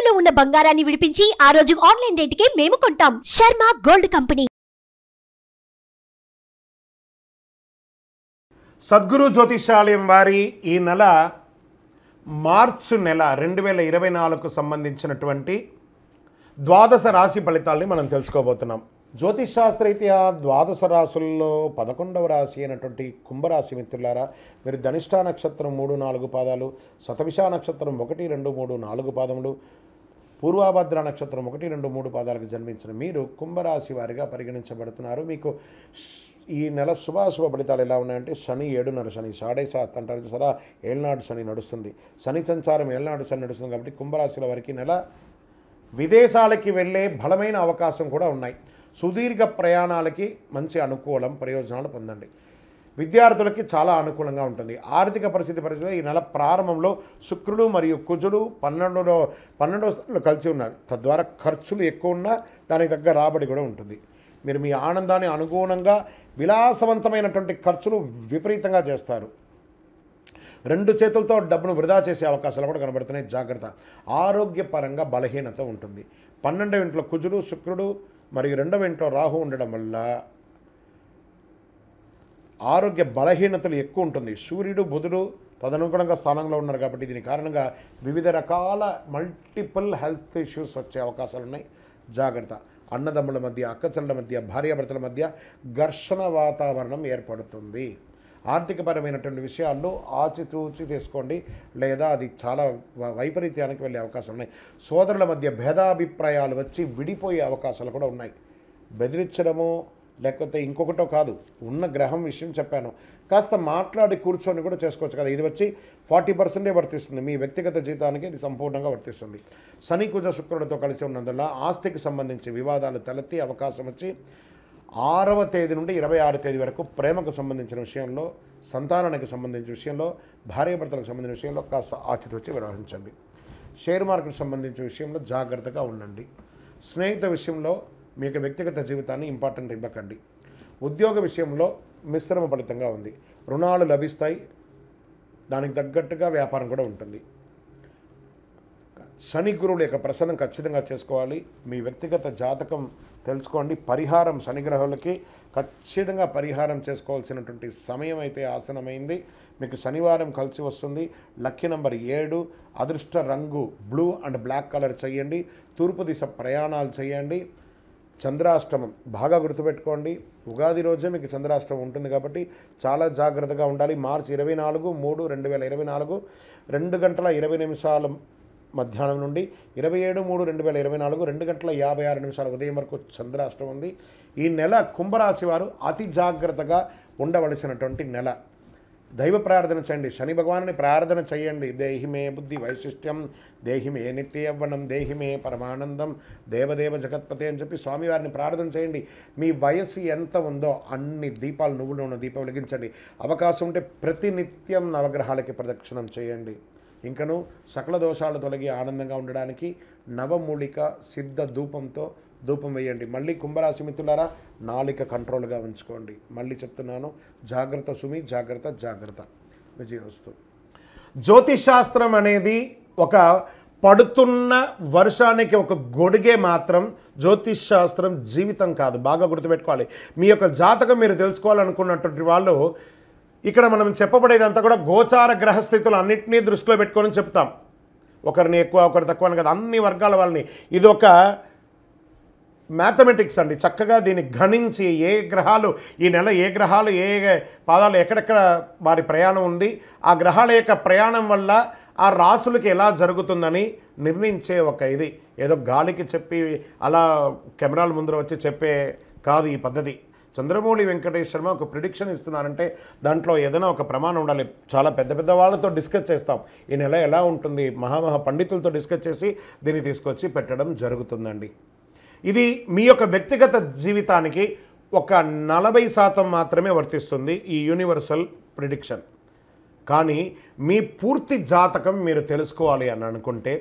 తాకట్టులో ఉన్న బంగారాన్ని విడిపించి ఆ రోజు ఆన్లైన్ రేటుకే మేము కొంటాం. Sharma gold company. సద్గురు జ్యోతిషాలయం వారి ఈ నెల మార్చి నెల 2024కు సంబంధించినటువంటి ద్వాదశ రాశి ఫలితాలని మనం తెలుసుకోబోతున్నాం. జ్యోతిషాస్త్రరీత్యా ద్వాదశ రాశుల్లో 11వ రాశి అయినటువంటి కుంభరాశి మిత్రులారా, మీరు ధనిష్ఠా నక్షత్రం 3-4 పాదాలు, శతభిష నక్షత్రం 1-2-3-4 పాదములు, పూర్వభద్ర నక్షత్రం 1-2-3 పాదాలకు జన్మించిన మీరు కుంభరాశి వారిగా పరిగణించబడుతున్నారు. మీకు ఈ నెల శుభాశుభ ఫలితాలు ఎలా ఉన్నాయంటే, శని 7.5 శని 7.5 అంటారు చూసారా, ఏళ్ళనాడు శని నడుస్తుంది. శని సంచారం ఏళ్ళనాడు శని నడుస్తుంది కాబట్టి కుంభరాశుల వారికి నెల విదేశాలకి వెళ్ళే బలమైన అవకాశం కూడా ఉన్నాయి. సుదీర్ఘ ప్రయాణాలకి మంచి అనుకూలం, ప్రయోజనాలు పొందండి. విద్యార్థులకి చాలా అనుకూలంగా ఉంటుంది. ఆర్థిక పరిస్థితి ఈ నెల ప్రారంభంలో శుక్రుడు మరియు కుజుడు 12వ స్థానంలో కలిసి ఉన్నారు. తద్వారా ఖర్చులు ఎక్కువ ఉన్నా దానికి తగ్గ రాబడి కూడా ఉంటుంది. మీరు మీ ఆనందాన్ని అనుగుణంగా విలాసవంతమైనటువంటి ఖర్చులు విపరీతంగా చేస్తారు. 2 చేతులతో డబ్బును వృధా చేసే అవకాశాలు కూడా కనబడుతున్నాయి. జాగ్రత్త. ఆరోగ్యపరంగా బలహీనత ఉంటుంది. 12వ ఇంట్లో కుజుడు శుక్రుడు మరియు 2వ ఇంట్లో రాహు ఉండడం వల్ల ఆరోగ్య బలహీనతలు ఎక్కువ ఉంటుంది. సూర్యుడు బుధుడు తదనుగుణంగా స్థానంలో ఉన్నారు కాబట్టి దీని కారణంగా వివిధ రకాల మల్టిపుల్ హెల్త్ ఇష్యూస్ వచ్చే అవకాశాలు ఉన్నాయి. జాగ్రత్త. అన్నదమ్ముల మధ్య, అక్కచెల్లెల మధ్య, భార్యాభర్తల మధ్య ఘర్షణ వాతావరణం ఏర్పడుతుంది. ఆర్థికపరమైనటువంటి విషయాల్లో ఆచితూచి తీసుకోండి, లేదా అది చాలా వైపరీత్యానికి వెళ్ళే అవకాశం ఉన్నాయి. సోదరుల మధ్య భేదాభిప్రాయాలు వచ్చి విడిపోయే అవకాశాలు కూడా ఉన్నాయి. బెదిరించడమో లేకపోతే ఇంకొకటో కాదు, ఉన్న గ్రహం విషయం చెప్పాను, కాస్త మాట్లాడి కూర్చొని కూడా చేసుకోవచ్చు కదా. ఇది వచ్చి 40% వర్తిస్తుంది. మీ వ్యక్తిగత జీవితానికి ఇది సంపూర్ణంగా వర్తిస్తుంది. శని కుజ శుక్రుడితో కలిసి ఉన్నందువల్ల ఆస్తికి సంబంధించి వివాదాలు తలెత్తి అవకాశం వచ్చి 6వ తేదీ నుండి 26వ తేదీ వరకు ప్రేమకు సంబంధించిన విషయంలో, సంతానానికి సంబంధించిన విషయంలో, భార్యాభర్తలకు సంబంధించిన విషయంలో కాస్త ఆచితూచి వ్యవహరించండి. షేర్ మార్కెట్ సంబంధించిన విషయంలో జాగ్రత్తగా ఉండండి. స్నేహిత విషయంలో మీకు వ్యక్తిగత జీవితాన్ని ఇంపార్టెంట్ ఇవ్వకండి. ఉద్యోగ విషయంలో మిశ్రమ ఫలితంగా ఉంది. రుణాలు లభిస్తాయి, దానికి తగ్గట్టుగా వ్యాపారం కూడా ఉంటుంది. శని గురువుల యొక్క ప్రసన్నం ఖచ్చితంగా చేసుకోవాలి. మీ వ్యక్తిగత జాతకం తెలుసుకోండి. పరిహారం శనిగ్రహాలకి ఖచ్చితంగా పరిహారం చేసుకోవాల్సినటువంటి సమయం అయితే ఆసనమైంది. మీకు శనివారం కలిసి వస్తుంది. లక్కీ నంబర్ 7, అదృష్ట రంగు బ్లూ అండ్ బ్లాక్ కలర్ చేయండి. తూర్పు దిశ ప్రయాణాలు చేయండి. చంద్రాష్టమం బాగా గుర్తుపెట్టుకోండి. ఉగాది రోజే మీకు చంద్రాష్టమం ఉంటుంది కాబట్టి చాలా జాగ్రత్తగా ఉండాలి. మార్చి 24/3/2024 2:20 మధ్యాహ్నం నుండి 27/3/2024 2:56 ఉదయం వరకు చంద్రాష్టమం ఉంది. ఈ నెల కుంభరాశి వారు అతి జాగ్రత్తగా ఉండవలసినటువంటి నెల. దైవ ప్రార్థన చేయండి. శని భగవాన్ని ప్రార్థన చేయండి. దేహిమే బుద్ధి వైశిష్ట్యం, దేహిమే నిత్య యవ్వనం, దేహిమే పరమానందం, దేవదేవ జగత్పతి అని చెప్పి స్వామివారిని ప్రార్థన చేయండి. మీ వయస్సు ఎంత ఉందో అన్ని దీపాలు, నువ్వులు ఉన్న దీపం వెలిగించండి. అవకాశం ఉంటే ప్రతినిత్యం నవగ్రహాలకి ప్రదక్షిణం చేయండి. ఇంకను సకల దోషాలు తొలగి ఆనందంగా ఉండడానికి నవమూలిక సిద్ధ ధూపంతో ధూపం వేయండి. మళ్ళీ కుంభరాశి మిత్రులారా, నాలిక కంట్రోల్గా ఉంచుకోండి. మళ్ళీ చెప్తున్నాను, జాగ్రత్త సుమి, జాగ్రత్త జాగ్రత్త. విజయవస్తు. జ్యోతిషాస్త్రం అనేది ఒక పడుతున్న వర్షానికి ఒక గొడుగే మాత్రం. జ్యోతిషాస్త్రం జీవితం కాదు. బాగా గుర్తుపెట్టుకోవాలి. మీ యొక్క జాతకం మీరు తెలుసుకోవాలనుకున్నటువంటి వాళ్ళు ఇక్కడ మనం చెప్పబడేదంతా కూడా గోచార గ్రహస్థితులు అన్నింటినీ దృష్టిలో పెట్టుకొని చెప్తాం. ఒకరిని ఎక్కువ ఒకరు తక్కువ అని కదా, అన్ని వర్గాల వాళ్ళని. ఇది ఒక మ్యాథమెటిక్స్ అండి. చక్కగా దీన్ని గణించి ఏ గ్రహాలు ఈ నెల, ఏ గ్రహాలు ఏ పాదాలు ఎక్కడెక్కడ వారి ప్రయాణం ఉంది, ఆ గ్రహాల యొక్క ప్రయాణం వల్ల ఆ రాసులకి ఎలా జరుగుతుందని నిర్ణయించే ఒక ఇది. ఏదో గాలికి చెప్పి అలా కెమెరాల ముందర వచ్చి చెప్పే కాదు ఈ పద్ధతి. చంద్రమౌళి వెంకటేష్ శర్మ ఒక ప్రిడిక్షన్ ఇస్తున్నారంటే దాంట్లో ఏదైనా ఒక ప్రమాణం ఉండాలి. చాలా పెద్ద పెద్ద వాళ్ళతో డిస్కస్ చేస్తాం, ఈ నెల ఎలా ఉంటుంది, మహామహా పండితులతో డిస్కస్ చేసి దీన్ని తీసుకొచ్చి పెట్టడం జరుగుతుందండి. ఇది మీ యొక్క వ్యక్తిగత జీవితానికి ఒక 40% మాత్రమే వర్తిస్తుంది ఈ యూనివర్సల్ ప్రిడిక్షన్. కానీ మీ పూర్తి జాతకం మీరు తెలుసుకోవాలి అని అనుకుంటే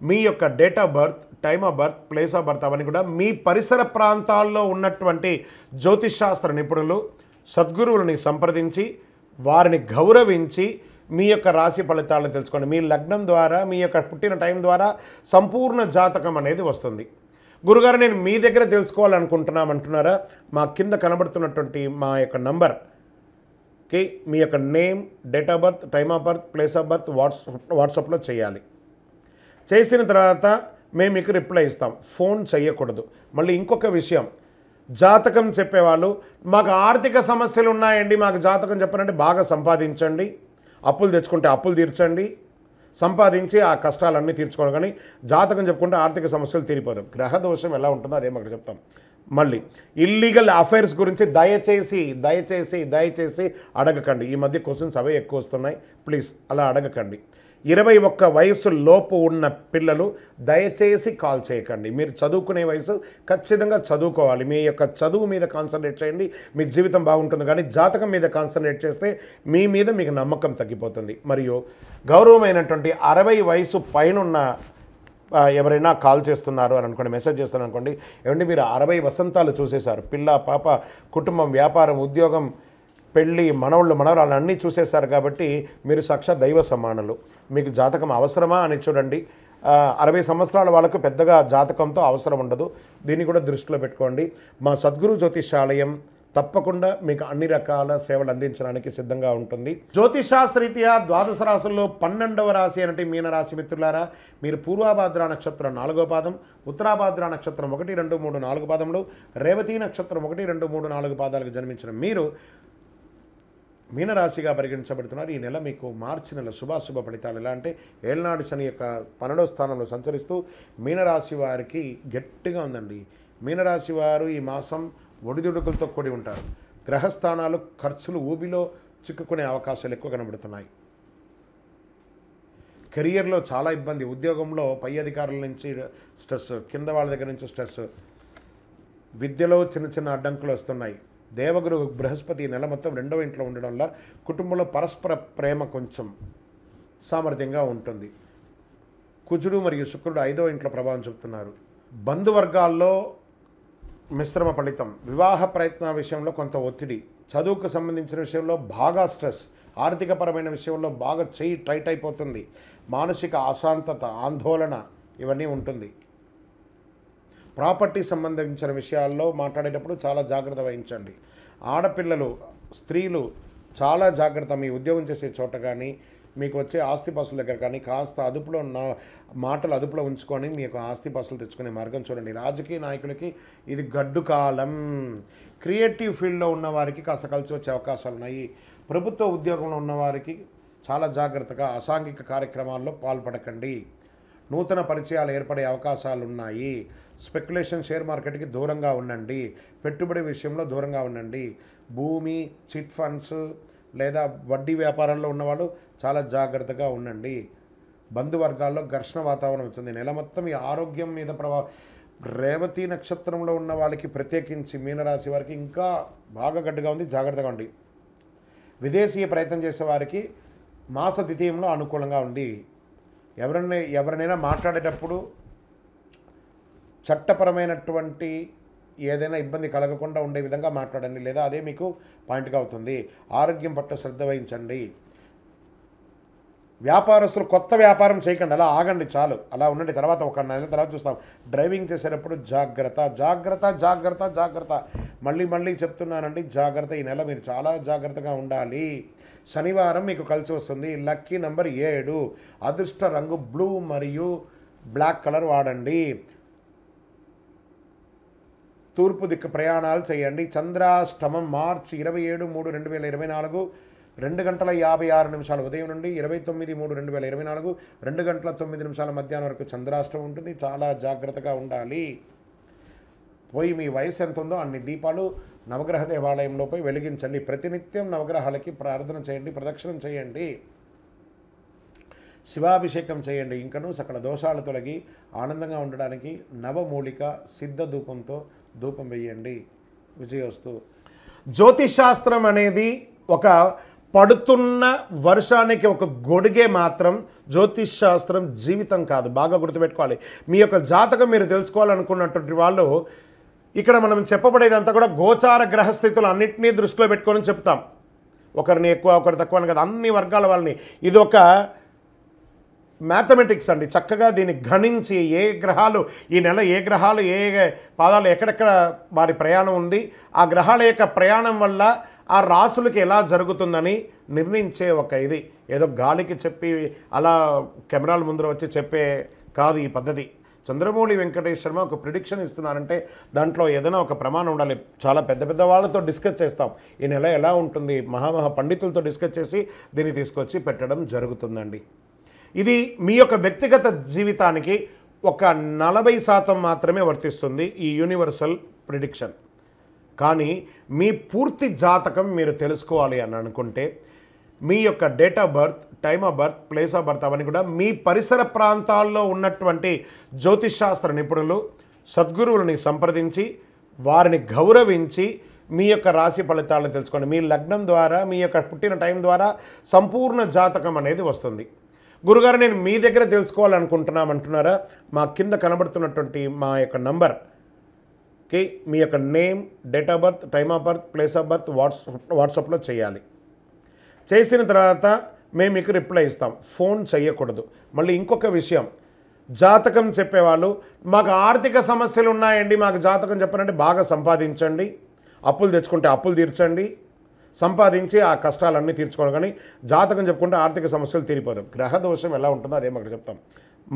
మీ యొక్క date of birth, time of birth, place of birth అవన్నీ కూడా మీ పరిసర ప్రాంతాల్లో ఉన్నటువంటి జ్యోతిషాస్త్ర నిపుణులు, సద్గురువులని సంప్రదించి వారిని గౌరవించి మీ యొక్క రాశి ఫలితాలను తెలుసుకోండి. మీ లగ్నం ద్వారా, మీ యొక్క పుట్టిన టైం ద్వారా సంపూర్ణ జాతకం అనేది వస్తుంది. గురుగారు నేను మీ దగ్గర తెలుసుకోవాలనుకుంటున్నామంటున్నారా? మా కింద కనబడుతున్నటువంటి మా యొక్క నంబర్కి మీ యొక్క name, date of birth, time of birth, place of birth వాట్సాప్లో చేయాలి. చేసిన తర్వాత మేము మీకు రిప్లై ఇస్తాం. ఫోన్ చేయకూడదు. మళ్ళీ ఇంకొక విషయం, జాతకం చెప్పేవాళ్ళు మాకు ఆర్థిక సమస్యలు ఉన్నాయండి, మాకు జాతకం చెప్పారంటే బాగా సంపాదించండి, అప్పులు తెచ్చుకుంటే అప్పులు తీర్చండి, సంపాదించి ఆ కష్టాలన్నీ తీర్చుకోవడం. కానీ జాతకం చెప్పుకుంటే ఆర్థిక సమస్యలు తీరిపోదు. గ్రహ దోషం ఎలా ఉంటుందో అదే మాకు చెప్తాం. మళ్ళీ ఇల్లీగల్ అఫైర్స్ గురించి దయచేసి దయచేసి దయచేసి అడగకండి. ఈ మధ్య క్వశ్చన్స్ అవే ఎక్కువ వస్తున్నాయి. ప్లీజ్ అలా అడగకండి. 21 వయసు లోపు ఉన్న పిల్లలు దయచేసి కాల్ చేయకండి. మీరు చదువుకునే వయసు ఖచ్చితంగా చదువుకోవాలి. మీ యొక్క చదువు మీద కాన్సన్ట్రేట్ చేయండి, మీ జీవితం బాగుంటుంది. కానీ జాతకం మీద కాన్సన్ట్రేట్ చేస్తే మీ మీద మీకు నమ్మకం తగ్గిపోతుంది. మరియు గౌరవమైనటువంటి 60 వయసు పైనున్న ఎవరైనా కాల్ చేస్తున్నారు అని అనుకోండి, మెసేజ్ చేస్తున్నారు అనుకోండి, ఏమంటే మీరు 60 వసంతాలు చూసేశారు, పిల్ల పాప, కుటుంబం, వ్యాపారం, ఉద్యోగం, పెళ్ళి, మనవళ్ళు మనవరాలు అన్నీ చూసేశారు. కాబట్టి మీరు సాక్షాత్ దైవ సమానులు. మీకు జాతకం అవసరమా అని చూడండి. 60 సంవత్సరాల వాళ్ళకు పెద్దగా జాతకంతో అవసరం ఉండదు. దీన్ని కూడా దృష్టిలో పెట్టుకోండి. మా సద్గురు జ్యోతిషాలయం తప్పకుండా మీకు అన్ని రకాల సేవలు అందించడానికి సిద్ధంగా ఉంటుంది. జ్యోతిషాస్త్రీత్యా ద్వాదశ రాశుల్లో 12వ రాశి అంటే మీనరాశి మిత్రులారా, మీరు పూర్వాభాద్ర నక్షత్రం 4వ పాదం, ఉత్తరాభాద్ర నక్షత్రం 1, 2, 3, 4 పాదములు, రేవతి నక్షత్రం 1, 2, 3, 4 పాదాలకు జన్మించిన మీరు మీనరాశిగా పరిగణించబడుతున్నారు. ఈ నెల మీకు మార్చి నెల శుభాశుభ ఫలితాలు ఎలా అంటే, ఏళ్నాడు శని యొక్క 12వ స్థానంలో సంచరిస్తూ మీనరాశి వారికి గట్టిగా ఉందండి. మీనరాశి వారు ఈ మాసం ఒడిదుడుకులతో కూడి ఉంటారు. గ్రహస్థానాలు ఖర్చులు ఊబిలో చిక్కుకునే అవకాశాలు ఎక్కువ కనబడుతున్నాయి. కెరియర్లో చాలా ఇబ్బంది, ఉద్యోగంలో పై అధికారుల నుంచి స్ట్రెస్, కింద వాళ్ళ దగ్గర నుంచి స్ట్రెస్, విద్యలో చిన్న చిన్న అడ్డంకులు వస్తున్నాయి. దేవగురు బృహస్పతి నెల మొత్తం 2వ ఇంట్లో ఉండడం వల్ల కుటుంబంలో పరస్పర ప్రేమ కొంచెం సామర్థ్యంగా ఉంటుంది. కుజుడు మరియు శుక్రుడు 5వ ఇంట్లో ప్రభావం చూపుతున్నారు. బంధువర్గాల్లో మిశ్రమ ఫలితం, వివాహ ప్రయత్న విషయంలో కొంత ఒత్తిడి, చదువుకు సంబంధించిన విషయంలో బాగా స్ట్రెస్, ఆర్థికపరమైన విషయంలో బాగా చెయ్యి టైట్ అయిపోతుంది, మానసిక అశాంతత, ఆందోళన ఇవన్నీ ఉంటుంది. ప్రాపర్టీ సంబంధించిన విషయాల్లో మాట్లాడేటప్పుడు చాలా జాగ్రత్త వహించండి. ఆడపిల్లలు, స్త్రీలు చాలా జాగ్రత్త. మీ ఉద్యోగం చేసే చోట కానీ, మీకు వచ్చే ఆస్తిపాస్తుల దగ్గర కానీ కాస్త అదుపులో మాటలు అదుపులో ఉంచుకొని మీ యొక్క ఆస్తిపాస్తులు తెచ్చుకునే మార్గం చూడండి. రాజకీయ నాయకులకి ఇది గడ్డు కాలం. క్రియేటివ్ ఫీల్డ్లో ఉన్నవారికి కాస్త కలిసి వచ్చే అవకాశాలు ఉన్నాయి. ప్రభుత్వ ఉద్యోగంలో ఉన్నవారికి చాలా జాగ్రత్తగా అసాంఘిక కార్యక్రమాల్లో పాల్పడకండి. నూతన పరిచయాలు ఏర్పడే అవకాశాలు ఉన్నాయి. స్పెక్యులేషన్, షేర్ మార్కెట్కి దూరంగా ఉండండి. పెట్టుబడి విషయంలో దూరంగా ఉండండి. భూమి, చిట్ ఫండ్స్ లేదా వడ్డీ వ్యాపారాల్లో ఉన్నవాళ్ళు చాలా జాగ్రత్తగా ఉండండి. బంధువర్గాల్లో ఘర్షణ వాతావరణం వచ్చింది. నెల మొత్తం ఈ ఆరోగ్యం మీద రేవతి నక్షత్రంలో ఉన్న వాళ్ళకి ప్రత్యేకించి మీనరాశి వారికి ఇంకా బాగా గడ్డుగా ఉంది. జాగ్రత్తగా ఉండి. విదేశీయ ప్రయత్నం చేసే వారికి మాస ద్వితీయంలో అనుకూలంగా ఉంది. ఎవరినైనా మాట్లాడేటప్పుడు చట్టపరమైనటువంటి ఏదైనా ఇబ్బంది కలగకుండా ఉండే విధంగా మాట్లాడండి, లేదా అదే మీకు పాయింట్గా అవుతుంది. ఆరోగ్యం పట్ల శ్రద్ధ వహించండి. వ్యాపారస్తులు కొత్త వ్యాపారం చేయకండి, అలా ఆగండి, చాలు అలా ఉండండి. తర్వాత 1 నెల తర్వాత చూస్తాం. డ్రైవింగ్ చేసేటప్పుడు జాగ్రత్త జాగ్రత్త జాగ్రత్త జాగ్రత్త. మళ్ళీ చెప్తున్నానండి, జాగ్రత్త. ఈ నెల మీరు చాలా జాగ్రత్తగా ఉండాలి. శనివారం మీకు కలిసి వస్తుంది. Lucky number 7. అదృష్ట రంగు బ్లూ మరియు బ్లాక్ కలర్ వాడండి. తూర్పు దిక్కు ప్రయాణాలు చేయండి. చంద్రాష్టమం మార్చి 27/3/2024 2:56 ఉదయం నుండి 29/3/2024 2:09 మధ్యాహ్నం వరకు చంద్రాష్టమం ఉంటుంది. చాలా జాగ్రత్తగా ఉండాలి. పోయి మీ వయసు ఎంత ఉందో అన్ని దీపాలు నవగ్రహ దేవాలయంలో పోయి వెలిగించండి. ప్రతినిత్యం నవగ్రహాలకి ప్రార్థన చేయండి, ప్రదక్షిణం చేయండి, శివాభిషేకం చేయండి. ఇంకనూ సకల దోషాలు తొలగి ఆనందంగా ఉండడానికి నవమూలిక సిద్ధ ధూపంతో ధూపం వేయండి. విజయోస్తు. జ్యోతిషాస్త్రం అనేది ఒక పడుతున్న వర్షానికి ఒక గొడుగే మాత్రం. జ్యోతిషాస్త్రం జీవితం కాదు. బాగా గుర్తుపెట్టుకోవాలి. మీ యొక్క జాతకం మీరు తెలుసుకోవాలనుకున్నటువంటి వాళ్ళు ఇక్కడ మనం చెప్పబడేదంతా కూడా గోచార గ్రహస్థితులు అన్నింటినీ దృష్టిలో పెట్టుకొని చెప్తాం. ఒకరిని ఎక్కువ ఒకరు తక్కువ అని కదా, అన్ని వర్గాల వాళ్ళని. ఇది ఒక మ్యాథమెటిక్స్ అండి. చక్కగా దీన్ని గణించి ఏ గ్రహాలు ఈ నెల ఏ గ్రహాలు ఏ పాదాలు ఎక్కడెక్కడ వారి ప్రయాణం ఉంది, ఆ గ్రహాల యొక్క ప్రయాణం వల్ల ఆ రాసులకి ఎలా జరుగుతుందని నిర్ణయించే ఒక ఇది. ఏదో గాలికి చెప్పి అలా కెమెరాల ముందర వచ్చి చెప్పే కాదు ఈ పద్ధతి. చంద్రమౌళి వెంకటేష్ శర్మ ఒక ప్రిడిక్షన్ ఇస్తున్నారంటే దాంట్లో ఏదైనా ఒక ప్రమాణం ఉండాలి. చాలా పెద్ద పెద్ద వాళ్ళతో డిస్కస్ చేస్తాం, ఈ నెల ఎలా ఉంటుంది, మహామహా పండితులతో డిస్కస్ చేసి దీన్ని తీసుకొచ్చి పెట్టడం జరుగుతుందండి. ఇది మీ యొక్క వ్యక్తిగత జీవితానికి ఒక 40% మాత్రమే వర్తిస్తుంది ఈ యూనివర్సల్ ప్రిడిక్షన్. కానీ మీ పూర్తి జాతకం మీరు తెలుసుకోవాలి అని అనుకుంటే మీ యొక్క date of birth, time of birth, place of birth అవన్నీ కూడా మీ పరిసర ప్రాంతాల్లో ఉన్నటువంటి జ్యోతిషాస్త్ర నిపుణులు, సద్గురువులని సంప్రదించి వారిని గౌరవించి మీ యొక్క రాశి ఫలితాలను తెలుసుకోండి. మీ లగ్నం ద్వారా, మీ యొక్క పుట్టిన టైం ద్వారా సంపూర్ణ జాతకం అనేది వస్తుంది. గురుగారు నేను మీ దగ్గర తెలుసుకోవాలనుకుంటున్నామంటున్నారా? మా కింద కనబడుతున్నటువంటి మా యొక్క నంబర్కి మీ యొక్క name, date of birth, time of birth, place of birth వాట్సాప్లో చేయాలి. చేసిన తర్వాత మేము మీకు రిప్లై ఇస్తాం. ఫోన్ చేయకూడదు. మళ్ళీ ఇంకొక విషయం, జాతకం చెప్పేవాళ్ళు మాకు ఆర్థిక సమస్యలు ఉన్నాయండి, మాకు జాతకం చెప్పారంటే బాగా సంపాదించండి, అప్పులు తెచ్చుకుంటే అప్పులు తీర్చండి, సంపాదించి ఆ కష్టాలన్నీ తీర్చుకోవడం. కానీ జాతకం చెప్పుకుంటే ఆర్థిక సమస్యలు తీరిపోదు. గ్రహ దోషం ఎలా ఉంటుందో అదే మాకు చెప్తాం.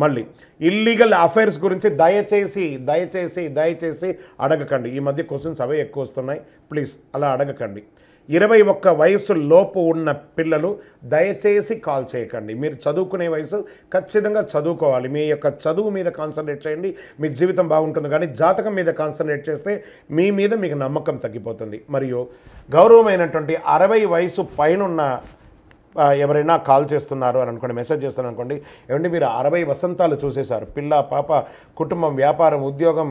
మళ్ళీ ఇల్లీగల్ అఫైర్స్ గురించి దయచేసి దయచేసి దయచేసి అడగకండి. ఈ మధ్య క్వశ్చన్స్ అవే ఎక్కువ వస్తున్నాయి. ప్లీజ్ అలా అడగకండి. 21 వయసు లోపు ఉన్న పిల్లలు దయచేసి కాల్ చేయకండి. మీరు చదువుకునే వయసు ఖచ్చితంగా చదువుకోవాలి. మీ యొక్క చదువు మీద కాన్సన్ట్రేట్ చేయండి, మీ జీవితం బాగుంటుంది. కానీ జాతకం మీద కాన్సన్ట్రేట్ చేస్తే మీ మీద మీకు నమ్మకం తగ్గిపోతుంది. మరియు గౌరవమైనటువంటి 60 వయసు పైనున్న ఎవరైనా కాల్ చేస్తున్నారు అని అనుకోండి, మెసేజ్ చేస్తున్నారు అనుకోండి, ఏమంటే మీరు 60 వసంతాలు చూసేశారు, పిల్ల పాప, కుటుంబం, వ్యాపారం, ఉద్యోగం,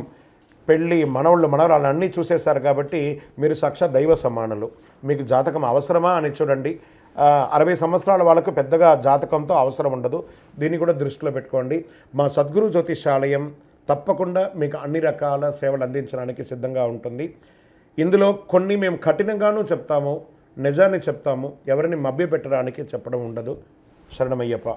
పెళ్ళి, మనవళ్ళు మనవరాలు అన్నీ చూసేశారు కాబట్టి మీరు సాక్షాత్ దైవ సమానులు. మీకు జాతకం అవసరమా అని చూడండి. 60 సంవత్సరాల వాళ్ళకు పెద్దగా జాతకంతో అవసరం ఉండదు. దీన్ని కూడా దృష్టిలో పెట్టుకోండి. మా సద్గురు జ్యోతిషాలయం తప్పకుండా మీకు అన్ని రకాల సేవలు అందించడానికి సిద్ధంగా ఉంటుంది. ఇందులో కొన్ని మేము కఠినంగానూ చెప్తాము, నిజాన్ని చెప్తాము, ఎవరిని మభ్యపెట్టడానికి చెప్పడం ఉండదు. శరణమయ్యప్ప.